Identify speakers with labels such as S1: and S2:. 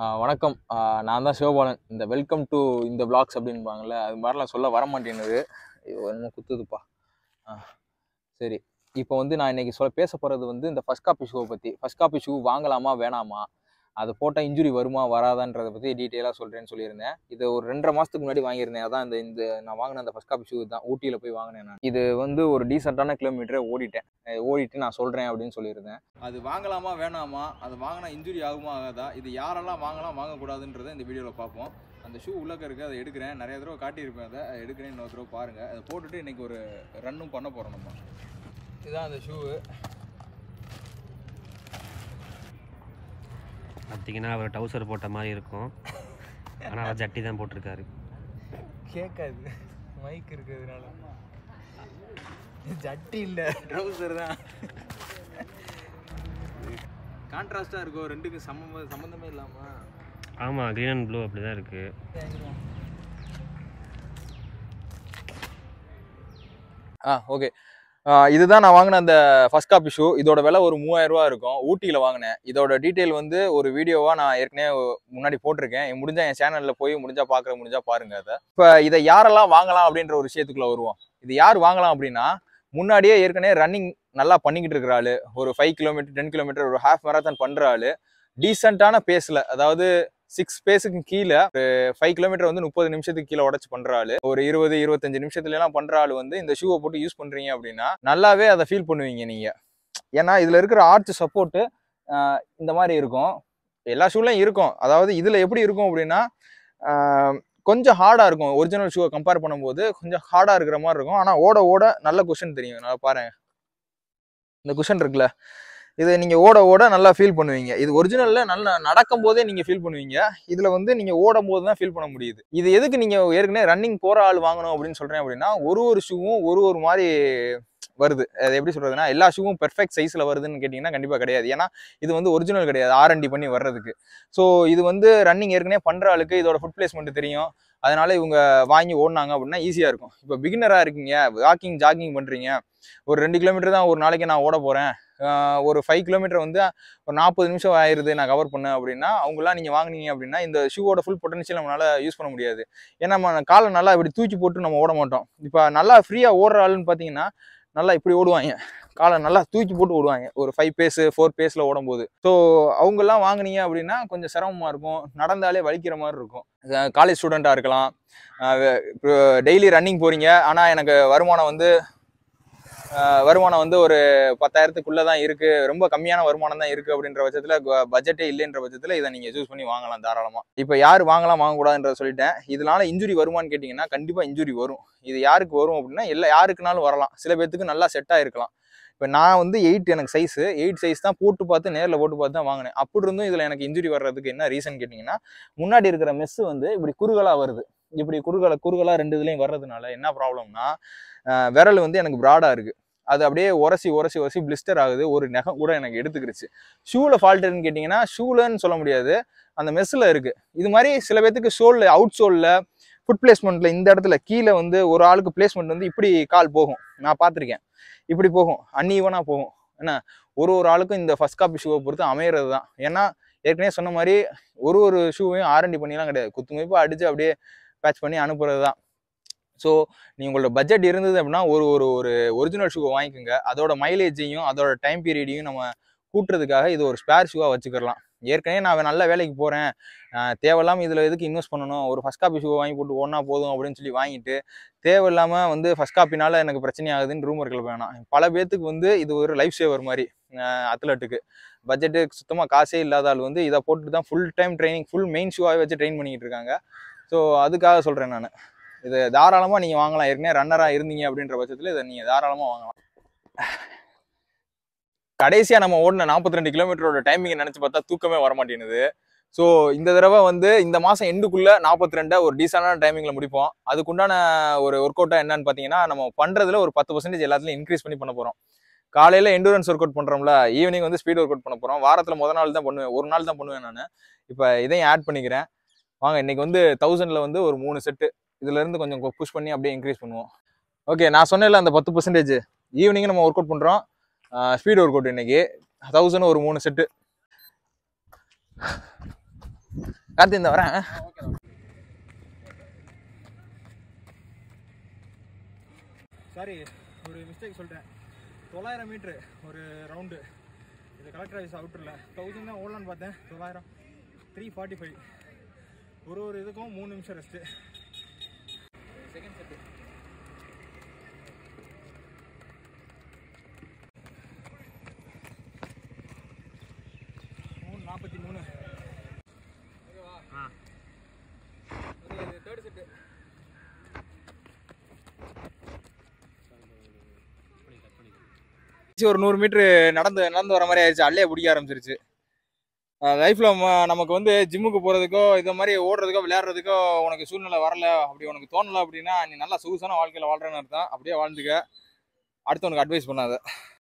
S1: வணக்கம். நான் தான் சிவபாலன். இந்த வெல்கம் டு இந்த விளாக்ஸ் அப்படின்பாங்கல்ல, அது மாதிரிலாம் சொல்ல வர மாட்டேங்குது. என்னமோ குத்துதுப்பா. ஆ சரி. இப்போ வந்து நான் இன்னைக்கு பேச போகிறது வந்து இந்த ஃபர்ஸ்ட் காப்பி ஷூவை பற்றி. ஃபர்ஸ்ட் காப்பி ஷூ வாங்கலாமா வேணாமா, அது போட்டால் இன்ஜுரி வருமா வராதான்றதை பற்றி டீட்டெயிலாக சொல்கிறேன்னு சொல்லியிருந்தேன். இது ஒரு 2.5 மாதத்துக்கு முன்னாடி வாங்கியிருந்தேன். அதான் இந்த நான் வாங்கின அந்த ஃபர்ஸ்ட் காப்பி ஷூ தான் ஊட்டியில் போய் வாங்கினேன் நான். இது வந்து ஒரு டீசெண்டான கிலோமீட்டரை ஓடிட்டு நான் சொல்கிறேன் அப்படின்னு சொல்லியிருந்தேன். அது வாங்கலாமா வேணாமா, அது வாங்கினா இன்ஜுரி ஆகுமா ஆகாதா, இது யாரெல்லாம் வாங்கலாம் வாங்கக்கூடாதுன்றதை இந்த வீடியோவில் பார்ப்போம். அந்த ஷூ உள்ளக்க இருக்குது, அதை எடுக்கிறேன். நிறைய தடவை காட்டியிருப்பேன், அதை எடுக்கிறேன். இன்னொரு தடவை பாருங்கள். அதை போட்டுட்டு இன்றைக்கி ஒரு ரன்னும் பண்ண போகிறோம் நம்ம. இதுதான் அந்த ஷூவு.
S2: பார்த்தீங்கன்னா அவர் டவுசர் போட்ட மாதிரி இருக்கும், ஆனால் அவர் ஜட்டி தான் போட்டிருக்காரு.
S1: கேட்காது, மைக் இருக்கிறதுனால. ஜட்டி இல்லை, ட்ரௌசர் தான். கான்ட்ராஸ்டாக இருக்கும், ரெண்டுக்கும் சம்மந்தமே இல்லாமல்.
S2: ஆமாம், க்ரீன் அண்ட் ப்ளூ அப்படி தான் இருக்குது.
S1: ஓகே. இதுதான் நான் வாங்கின அந்த ஃபர்ஸ்ட் காப்பி ஷூ. இதோட விலை ஒரு 3000 ரூபா இருக்கும். ஊட்டியில் வாங்கினேன். இதோட டீட்டெயில் வந்து ஒரு வீடியோவாக நான் ஏற்கனவே முன்னாடி போட்டிருக்கேன். முடிஞ்சால் என் சேனலில் போய் முடிஞ்சா பாருங்க அதை. இப்போ இதை யாரெல்லாம் வாங்கலாம் அப்படின்ற ஒரு விஷயத்துக்குள்ள வருவோம். இது யார் வாங்கலாம் அப்படின்னா, முன்னாடியே ஏற்கனவே ரன்னிங் நல்லா பண்ணிக்கிட்டு இருக்கிற ஆளு, ஒரு 5 கிலோமீட்டர் 10 கிலோமீட்டர் ஒரு ஹாஃப் மேரத்தான் பண்ணுற ஆளு, டீசெண்டான பேஸில், அதாவது 6 பேஸுக்கு கீழே ஒரு 5 கிலோமீட்டர் வந்து 30 நிமிஷத்துக்கு கீழே உடச்சு பண்ற ஆளு, ஒரு 20-25 நிமிஷத்துல எல்லாம் பண்ற ஆளு வந்து இந்த ஷூவை போட்டு யூஸ் பண்றீங்க அப்படின்னா நல்லாவே அதை ஃபீல் பண்ணுவீங்க நீங்க. ஏன்னா இதுல இருக்கிற ஆர்ச் சப்போர்ட்டு இந்த மாதிரி இருக்கும். எல்லா ஷூலையும் இருக்கும். அதாவது இதுல எப்படி இருக்கும் அப்படின்னா, கொஞ்சம் ஹார்டா இருக்கும். ஒரிஜினல் ஷூவை கம்பேர் பண்ணும்போது கொஞ்சம் ஹார்டா இருக்கிற மாதிரி இருக்கும். ஆனா ஓட ஓட நல்ல குஷன் தெரியும். நல்லா பாருங்க, இந்த குஷன் இருக்குல்ல, இதை நீங்க ஓட ஓட நல்லா ஃபீல் பண்ணுவீங்க. இது ஒரிஜினல்ல நல்லா நடக்கும் போதே நீங்க ஃபீல் பண்ணுவீங்க. இதுல வந்து நீங்க ஓடும் போது தான் ஃபீல் பண்ண முடியுது. இது எதுக்கு நீங்க ஏற்கனவே ரன்னிங் போற ஆள் வாங்கணும் அப்படின்னு சொல்றேன் அப்படின்னா, ஒரு ஷூவும் ஒரு மாதிரி வருது. அது எப்படி சொல்றதுன்னா, எல்லா ஷூவும் பெர்ஃபெக்ட் சைஸ்ல வருதுன்னு கேட்டீங்கன்னா கண்டிப்பா கிடையாது. ஏன்னா இது வந்து ஒரிஜினல் கிடையாது, R&D பண்ணி வர்றதுக்கு. ஸோ இது வந்து ரன்னிங் ஏற்கனவே பண்ற ஆளுக்கு இதோட ஃபுட் பிளேஸ்மெண்ட் தெரியும். அதனால இவங்க வாங்கி ஓடினாங்க அப்படின்னா ஈஸியா இருக்கும். இப்போ பிகினரா இருக்கீங்க, வாக்கிங் ஜாகிங் பண்றீங்க, ஒரு 2 கிலோமீட்டர் தான் ஒரு நாளைக்கு நான் ஓட போறேன், ஒரு 5 கிலோமீட்டர் வந்து ஒரு 40 நிமிஷம் ஆயிருது நான் கவர் பண்ணேன் அப்படின்னா, அவங்களாம் நீங்கள் வாங்கினீங்க அப்படின்னா இந்த ஷூவோட ஃபுல் பொட்டன்ஷியல் நம்மளால யூஸ் பண்ண முடியாது. ஏன்னா நம்ம காலை நல்லா இப்படி தூக்கி போட்டு நம்ம ஓட மாட்டோம். இப்போ நல்லா ஃப்ரீயாக ஓடுற ஆளுன்னு பார்த்தீங்கன்னா நல்லா இப்படி ஓடுவாங்க, காலை நல்லா தூக்கி போட்டு ஓடுவாங்க ஒரு 5 பேஸு 4 பேஸில் ஓடும்போது. ஸோ அவங்கெல்லாம் வாங்கினீங்க அப்படின்னா கொஞ்சம் சிரமமாக இருக்கும், நடந்தாலே வலிக்கிற மாதிரி இருக்கும். காலேஜ் ஸ்டூடெண்ட்டாக இருக்கலாம், டெய்லி ரன்னிங் போகிறீங்க, ஆனால் எனக்கு வருமானம் வந்து ஒரு 10,000க்குள்ளே தான் இருக்குது, ரொம்ப கம்மியான வருமானம் தான் இருக்குது அப்படின்ற பட்சத்தில், பட்ஜெட்டே இல்லைன்ற பட்சத்தில் இதை நீங்கள் சூஸ் பண்ணி வாங்கலாம் தாராளமாக. இப்போ யார் வாங்கலாம் வாங்கக்கூடாதுன்றத சொல்லிட்டேன். இதனால இன்ஜுரி வருமானு கேட்டிங்கன்னா கண்டிப்பாக இன்ஜுரி வரும். இது யாருக்கு வரும் அப்படின்னா, யாருக்குனாலும் வரலாம். சில பேர்த்துக்கு நல்லா செட்டாக இருக்கலாம். இப்போ நான் வந்து 8 எனக்கு சைஸு, 8 சைஸ் தான் போட்டு பார்த்து நேரில் போட்டு பார்த்து தான் வாங்கினேன். அப்படி இருந்தும் இதில் எனக்கு இன்ஜுரி வர்றதுக்கு என்ன ரீசன் கேட்டிங்கன்னா, முன்னாடி இருக்கிற மெஸ்ஸு வந்து இப்படி குறுகலாக வருது. இப்படி குறுகலாக 2 இதுலேயும் வர்றதுனால என்ன ப்ராப்ளம்னா, விரல் வந்து எனக்கு ப்ராடாக இருக்குது. அது அப்படியே உரசி பிளிஸ்டர் ஆகுது. ஒரு நகம் கூட எனக்கு எடுத்துக்கிடுச்சு. ஷூவில் ஃபால்ட்டுன்னு கேட்டிங்கன்னா ஷூலன்னு சொல்ல முடியாது, அந்த மெஸ்ஸில் இருக்குது. இது மாதிரி சில பேர்த்துக்கு ஷோலில், அவுட் ஷோலில், ஃபுட் பிளேஸ்மெண்ட்டில் இந்த இடத்துல கீழே வந்து ஒரு ஆளுக்கு பிளேஸ்மெண்ட் வந்து இப்படி கால் போகும், நான் பார்த்துருக்கேன். இப்படி போகும், அன்ஈவனாக போகும். ஏன்னா ஒரு ஆளுக்கும் இந்த ஃபர்ஸ்ட் காப்பி ஷூவை பொறுத்து அமையிறது தான். ஏன்னா ஏற்கனவே சொன்ன மாதிரி ஒரு ஷூவையும் R&D பண்ணிலாம் கிடையாது, குத்துமைப்பாக அடித்து அப்படியே பேட்ச் பண்ணி அனுப்புறது தான். ஸோ நீங்கள் உங்களோட பட்ஜெட் இருந்தது அப்படின்னா ஒரு ஒரிஜினல் ஷூவை வாங்கிக்கோங்க. அதோட மைலேஜையும் அதோட டைம் பீரியடையும் நம்ம கூட்டுறதுக்காக இது ஒரு ஸ்பேர் ஷூவாக வச்சுக்கலாம். ஏற்கனவே நான் நல்ல வேலைக்கு போகிறேன், தேவையில்லாமல் இதில் எதுக்கு இன்வெஸ்ட் பண்ணணும், ஒரு ஃபர்ஸ்ட் காப்பி ஷூவை வாங்கி போட்டு ஒன்றா போதும் அப்படின்னு சொல்லி வாங்கிட்டு தேவையில்லாமல் வந்து ஃபர்ஸ்ட் காப்பினால எனக்கு பிரச்சனை ஆகுதுன்னு ரூமர்கள் வேணாம். பல பேர்த்துக்கு வந்து இது ஒரு லைஃப் சேவர் மாதிரி. அத்லட்டுக்கு பட்ஜெட்டு சுத்தமாக காசே இல்லாத ஆள் வந்து இதை போட்டு தான் full time training, full main ஷூவாகவே வச்சு ட்ரெயின் பண்ணிக்கிட்டு இருக்காங்க. ஸோ அதுக்காக சொல்கிறேன் நான். இது தாராளமாக நீங்கள் வாங்கலாம். ஏற்கனவே ரன்னராக இருந்தீங்க அப்படின்ற பட்சத்தில் இதை நீங்கள் தாராளமாக வாங்கலாம். கடைசியாக நம்ம ஓடின 42 கிலோமீட்டரோட டைமிங்கை நினச்சி பார்த்தா தூக்கமே வரமாட்டேங்குது. ஸோ இந்த தடவை வந்து இந்த மாதம் எண்டுக்குள்ளே 42 ஒரு டீசெண்டான டைமிங்கில் முடிப்போம். அதுக்குண்டான ஒரு ஒர்க் அவுட்டாக என்னன்னு பார்த்தீங்கன்னா, நம்ம பண்ணுறதுல ஒரு 10% எல்லாத்துலையும் இன்க்ரீஸ் பண்ணி பண்ண போகிறோம். காலையில் எண்டூரன்ஸ் ஒர்க் அவுட் பண்ணுறோம்ல, ஈவினிங் வந்து ஸ்பீட் ஒர்க் அவுட் பண்ண போகிறோம். வாரத்தில் முதல் நாள் தான் பண்ணுவேன், ஒரு நாள் தான் பண்ணுவேன் நான். இப்போ இதையும் ஆட் பண்ணிக்கிறேன். வாங்க, இன்னைக்கு வந்து 1000ல் வந்து ஒரு 3 செட்டு இதுலேருந்து கொஞ்சம் புஷ் பண்ணி அப்படியே இன்க்ரீஸ் பண்ணுவோம். ஓகே, நான் சொன்னேன்ல அந்த 10%. ஈவினிங் நம்ம ஒர்க் அவுட் பண்ணுறோம், ஸ்பீட் ஒர்க் அவுட். இன்னைக்கு 1000 ஒரு 3 செட்டு. கார்த்தி இந்த வரேன்.
S3: சாரி, ஒரு மிஸ்டேக் சொல்லிட்டேன். 900 மீட்ரு ஒரு ரவுண்டு. இது கலெக்டர் ஆஃபீஸ் அவுட்டரில் 1000 தான் ஓடலான்னு பார்த்தேன். 900 345. ஒரு இதுக்கும் 3 நிமிஷம் ரெஸ்ட்டு. Second set 343. ஓகேவா? தேர்ட் செட்டு
S1: ஒரு 100 மீட்ரு நடந்து வர மாதிரி ஆயிடுச்சு. அல்லையே பிடிக்க ஆரம்பிச்சிருச்சு. லைஃப்ல நமக்கு வந்து ஜிம்முக்கு போறதுக்கோ இந்த மாதிரி ஓடுறதுக்கோ விளையாடுறதுக்கோ உனக்கு சூழ்நிலை வரல, அப்படி உனக்கு தோணல அப்படின்னா நீ நல்லா சொகுசான வாழ்க்கையில வாழ்றேன்னு அர்த்தம். அப்படியே வாழ்ந்துக்க. அடுத்தவனுக்கு அட்வைஸ் பண்ணாத.